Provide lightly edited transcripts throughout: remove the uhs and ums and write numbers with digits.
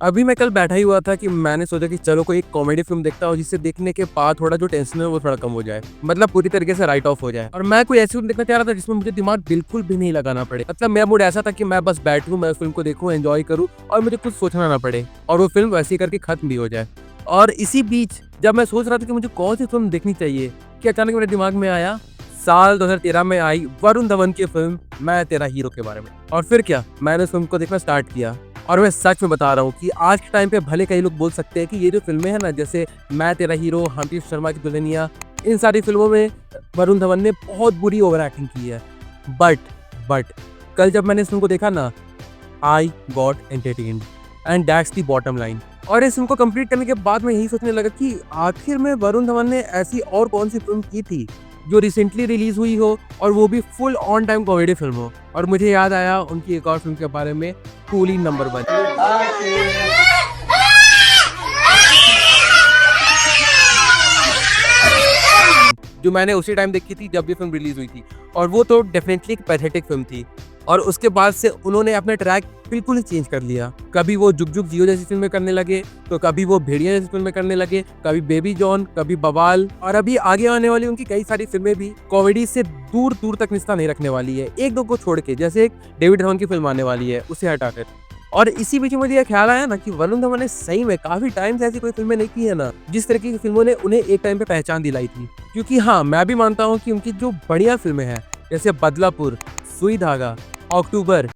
अभी मैं कल बैठा ही हुआ था कि मैंने सोचा कि चलो कोई एक कॉमेडी फिल्म देखता हूँ जिससे देखने के बाद थोड़ा जो टेंशन है वो थोड़ा कम हो जाए, मतलब पूरी तरीके से राइट ऑफ हो जाए। और मैं कोई ऐसी फिल्म देखना चाह रहा था जिसमें मुझे दिमाग बिल्कुल भी नहीं लगाना पड़े। मतलब मेरा मूड ऐसा था कि मैं बस बैठूं, मैं फिल्म को देखूं, एंजॉय करूं और मुझे कुछ सोचना ना पड़े और वो फिल्म वैसे ही करके खत्म भी हो जाए। और इसी बीच जब मैं सोच रहा था कि मुझे कौन सी फिल्म देखनी चाहिए कि अचानक मेरे दिमाग में आया साल 2013 में आई वरुण धवन की फिल्म मैं तेरा हीरो के बारे में। और फिर क्या, मैंने उस फिल्म को देखना स्टार्ट किया। और मैं सच में बता रहा हूँ कि आज के टाइम पे भले कई लोग बोल सकते हैं कि ये जो फिल्में हैं ना, जैसे मैं तेरा हीरो, हम्प्टी शर्मा की दुल्हनिया, इन सारी फिल्मों में वरुण धवन ने बहुत बुरी ओवर एक्टिंग की है। बट कल जब मैंने इस फिल्म को देखा ना, I got entertained and that's the bottom line. और इस फिल्म को कंप्लीट करने के बाद मैं यही सोचने लगा कि आखिर में वरुण धवन ने ऐसी और कौन सी फिल्म की थी जो रिसेंटली रिलीज हुई हो और वो भी full on time comedy film हो। और मुझे याद आया उनकी एक और फिल्म के बारे में, कूली नंबर 1, जो मैंने उसी टाइम देखी थी जब ये फिल्म रिलीज हुई थी। और वो तो डेफिनेटली एक पैथेटिक फिल्म थी। और उसके बाद से उन्होंने अपना ट्रैक बिल्कुल ही चेंज कर लिया। कभी वो जुग जुग जियो जैसी फिल्में करने लगे, तो कभी वो भेड़िया जैसी फिल्में करने लगे, कभी बेबी जॉन, कभी बवाल। और अभी आगे आने वाली उनकी कई सारी फिल्में भी कॉमेडी से दूर दूर तक रिश्ता नहीं रखने वाली है, एक दो को छोड़ के। जैसे एक डेविड धवन की फिल्म आने वाली है, उसे हटाकर। और इसी बीच मुझे यह ख्याल आया ना कि वरुण धवन ने सही में काफी टाइम से ऐसी कोई फिल्में नहीं की है ना जिस तरह की फिल्मों ने उन्हें एक टाइम पे पहचान दिलाई थी। क्योंकि हाँ, मैं भी मानता हूँ कि उनकी जो बढ़िया फिल्में हैं जैसे बदलापुर, सुई धागा, अक्टूबर,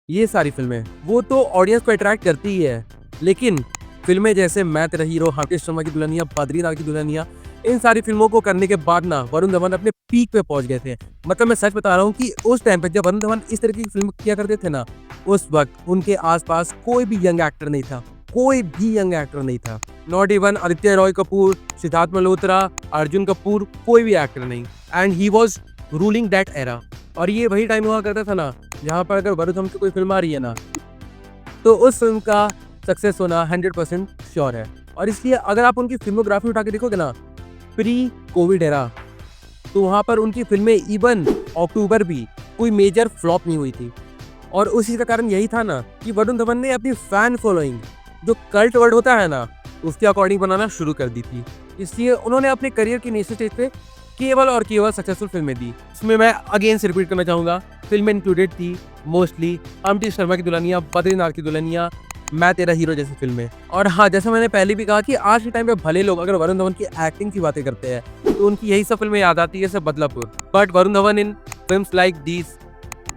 ये सारी फिल्में वो तो ऑडियंस को अट्रैक्ट करती ही है। लेकिन फिल्में जैसे मैं तेरा हीरो, हम्प्टी शर्मा की दुल्हनिया, बद्रीनाथ की दुल्हनिया, इन सारी फिल्मों को करने के बाद ना वरुण धवन अपने पीक पे पहुंच गए थे। मतलब मैं सच बता रहा हूँ कि उस टाइम पे जब वरुण धवन इस तरह की फिल्म किया करते थे ना, उस वक्त उनके आसपास कोई भी यंग एक्टर नहीं था, कोई भी यंग एक्टर नहीं था। नॉट इवन आदित्य रॉय कपूर, सिद्धार्थ मल्होत्रा, अर्जुन कपूर, कोई भी एक्टर नहीं। And he was ruling that era. और ये वही टाइम हुआ करता था ना जहाँ पर अगर वरुण धवन की कोई फिल्म आ रही है ना, तो उस फिल्म का सक्सेस होना 100% श्योर है। और इसलिए अगर आप उनकी फिल्मोग्राफी उठा के देखोगे ना, प्री कोविड एरा, तो वहाँ पर उनकी फिल्में इवन अक्टूबर भी कोई मेजर फ्लॉप नहीं हुई थी। और उसी का कारण यही था ना कि वरुण धवन ने अपनी फैन फॉलोइंग, जो कल्ट वर्ड होता है ना, उसके अकॉर्डिंग बनाना शुरू कर दी थी। इसलिए उन्होंने अपने करियर की नेक्स्ट स्टेज पे केवल और केवल सक्सेसफुल फिल्में दी। इसमें मैं अगेन से रिपीट करना चाहूँगा, फिल्में इंक्लूडेड थी मोस्टली हम्प्टी शर्मा की दुल्हनिया, बद्रीनाथ की दुल्हनिया, मैं तेरा हीरो जैसी फिल्में। और हाँ, जैसे मैंने पहले भी कहा कि आज के टाइम पे भले लोग अगर वरुण धवन की एक्टिंग की बातें करते हैं तो उनकी यही सब फिल्में याद आती है, जैसे Badlapur. But Varun Dhawan in films like these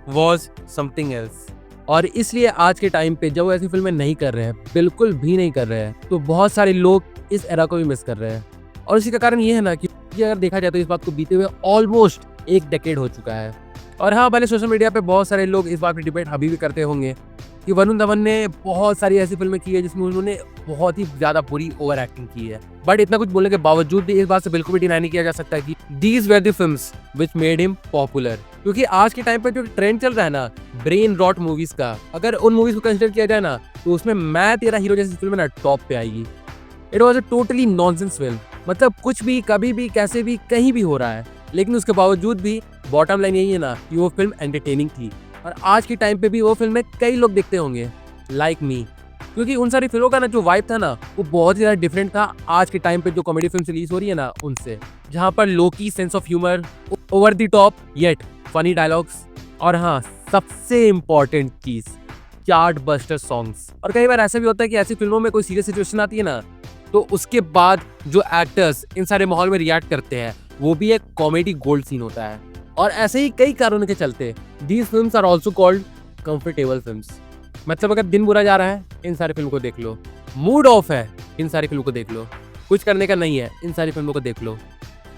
was something else. और इसलिए आज के टाइम पे जब वो ऐसी फिल्में नहीं कर रहे हैं, बिल्कुल भी नहीं कर रहे हैं, तो बहुत सारे लोग इस एरा को भी मिस कर रहे हैं। और इसी का कारण ये है ना कि अगर देखा जाए तो इस बात को बीते हुए ऑलमोस्ट एक डेकेड हो चुका है। और हाँ, भले सोशल मीडिया पे बहुत सारे लोग इस बात पर डिबेट अभी भी करते होंगे कि वरुण धवन ने बहुत सारी ऐसी फिल्में की है जिसमें उन्होंने बहुत ही ज्यादा बुरी ओवर एक्टिंग की है। बट इतना कुछ बोलने के बावजूद भी इस बात से बिल्कुल भी डिनाई नहीं किया जा सकता कि these were the films which made him popular. क्योंकि आज के टाइम पे जो ट्रेंड चल रहा है ना ब्रेन रॉट मूवीज का, अगर उन मूवीज को कंसिडर किया जाए ना तो उसमें मैं तेरा हीरो जैसी फिल्म ना टॉप पे आएगी। It was a totally nonsense film. मतलब कुछ भी, कभी भी, कैसे भी, कहीं भी हो रहा है, लेकिन उसके बावजूद भी बॉटम लाइन यही है ना कि वो फिल्म एंटरटेनिंग थी। और आज के टाइम पे भी वो फिल्में कई लोग देखते होंगे, लाइक मी। क्योंकि उन सारी फिल्मों का ना जो वाइब था ना, वो बहुत ही ज्यादा डिफरेंट था आज के टाइम पे जो कॉमेडी फिल्म रिलीज हो रही है ना उनसे, जहाँ पर लो की sense of humour, over the top yet funny dialogues, और हाँ, सबसे इम्पोर्टेंट चीज, चार्ट बस्टर सॉन्ग्स। और कई बार ऐसा भी होता है कि ऐसी फिल्मों में कोई सीरियस सिचुएशन आती है ना, तो उसके बाद जो एक्टर्स इन सारे माहौल में रिएक्ट करते हैं वो भी एक कॉमेडी गोल्ड सीन होता है। और ऐसे ही कई कारणों के चलते these films are also called comfortable films. मतलब अगर दिन बुरा जा रहा है, इन सारी फिल्मों को देख लो। मूड ऑफ है, इन सारी फिल्मों को देख लो। कुछ करने का नहीं है, इन सारी फिल्मों को देख लो।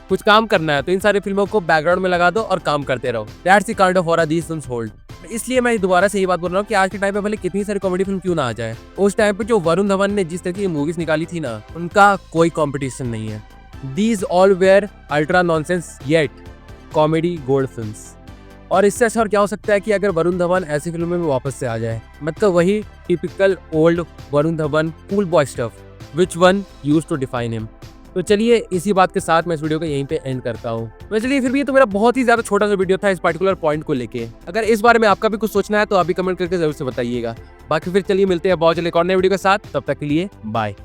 कुछ काम करना है तो इन सारी फिल्मों को बैकग्राउंड में लगा दो और काम करते रहो। That's the kind of aura these films hold. इसलिए मैं दोबारा से ये बात बोल रहा हूँ कि आज के टाइम पे भले कितनी सारी कॉमेडी फिल्म क्यों ना आ जाए, उस टाइम पे जो वरुण धवन ने जिस तरह की मूवीज निकाली थी ना, उनका कोई कॉम्पिटिशन नहीं है। These all were ultra nonsense yet comedy gold films. और इससे अच्छा और क्या हो सकता है कि अगर वरुण धवन ऐसी फिल्मों में वापस से आ जाए। मतलब वही typical old Varun Dhawan cool boy stuff which one used to define him. तो चलिए इसी बात के साथ मैं इस वीडियो को यहीं पे एंड करता हूँ। तो चलिए फिर भी ये तो मेरा बहुत ही ज्यादा छोटा सा वीडियो था इस पर्टिकुलर पॉइंट को लेके। अगर इस बारे में आपका भी कुछ सोचना है तो आप भी कमेंट करके जरूर से बताइएगा। बाकी फिर चलिए मिलते हैं बहुत जल्द एक और नए वीडियो के साथ, तब तक के लिए बाय।